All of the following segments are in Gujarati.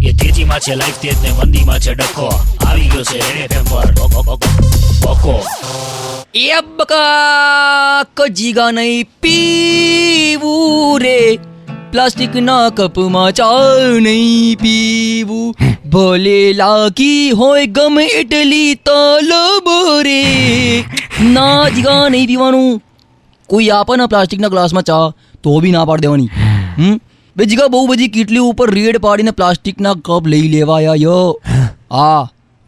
એ તેજીમાં છે લાઈફ તેજ ને મંદીમાં છે ડખો આવી ગયો છે રેડ એફએમ પર બકો એ બકા કજીગા નહીં પીવું રે પ્લાસ્ટિકના કપમાં ચા નહીં પીવું ભલે લાગી હોય ગમે એટલી તલબ રે ના જીગા નહીં પીવાનું કોઈ આપે ને પ્લાસ્ટિકના ગ્લાસમાં ચા તો બી ના પાડી દેવાની બે જીગા બહુ બધી કેટલી ઉપર રેડ પાડીને પ્લાસ્ટિકના કપ લઈ લેવાયા યો આ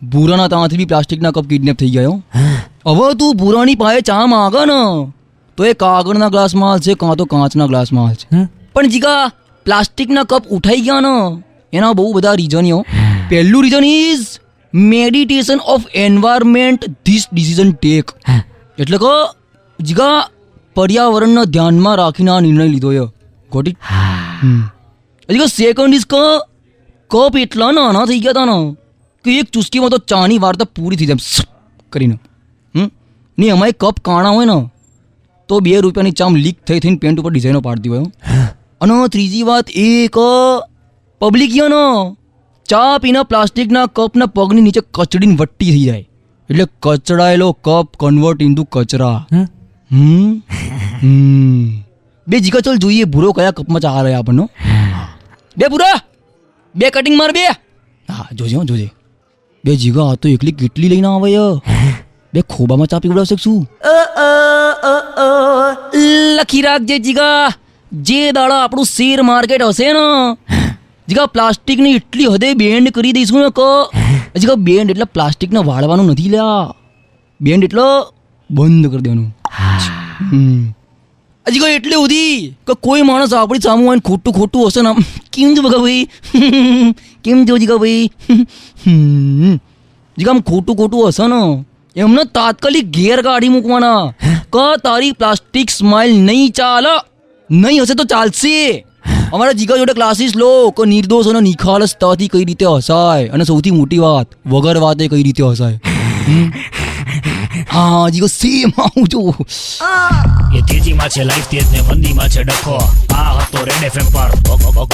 ભૂરાના ત્યાંથી બી પ્લાસ્ટિકના કપ કિડનેપ થઈ ગયા હવે તું ભૂરાની પાસે ચા માગે ને તો એ કાગળના ગ્લાસમાં હાલશે કાં તો કાચના ગ્લાસમાં હાલશે પણ જીગા પ્લાસ્ટિકના કપ ઉઠાઈ ગયા ને એના બહુ બધા રીઝન પહેલું reason is meditation of environment this decision take એટલે કે જીગા પર્યાવરણને ધ્યાનમાં રાખીને આ નિર્ણય લીધો છે ગોટ ઇટ જીગા સેકન્ડ ઇઝ કપ એટલા નાના થઈ ગયા હતા ને કે એક ચુસ્કીમાં તો ચાની વાર્તા પૂરી થઈ જાય કરીને ને એમાં કપ કાણા હોય ને તો 2 રૂપિયાની ચામ લીક થઈને પેન્ટ ઉપર ડિઝાઇનો પાડતી હોય અને ત્રીજી વાત એક પબ્લિક ને ચા પીને પ્લાસ્ટિકના કપના પગની નીચે કચડીને વટ્ટી થઈ જાય એટલે કચડાયેલો કપ કન્વર્ટ ઇન્ટુ કચરા બે જીગા ચાલ જોઈએ ભૂરો કયા કપમાં ચા રહ્યા આપણને બે ભૂરા બે કટિંગ માર બે હા જોજે બે જીગા આ તો એકલી કેટલી લઈને આવે બે ખોબામાં ચા પીવડાવશે શું લખી રાખજે જીગા જે દાડા આપણું શેર માર્કેટ હશે ને જીગા પ્લાસ્ટિકની એટલી હદે બેન્ડ કરી દઈશું ને કે જીગા બેન્ડ એટલે પ્લાસ્ટિકને વાળવાનું નથી લ્યા બેન્ડ એટલે બંધ કરી દેવાનું જીગા એટલે સુધી કે કોઈ માણસ આપણી સામું હોય ખોટું હશે ને કેમ જો બગા ભાઈ કેમ જો જીગા ભાઈ જીગા આમ ખોટું હશે ને એમને તાત્કાલિક ઘેર કાઢી મૂકવાના કે તારી પ્લાસ્ટિક સ્માઇલ નહીં ચાલે નહીં હશે તો ચાલશે અમારા જીગા જોડે ક્લાસીસ લો કે નિર્દોષ અને નિખાલસતાથી કઈ રીતે હસાય અને સૌથી મોટી વાત વગર વાતે કઈ રીતે હસાય હા જીગો સેમ આવું જો એ તેજીમાં છે લાઈફ તેજ ને મંદીમાં છે ડખો આ હતો રેડ એફએમ પર બકો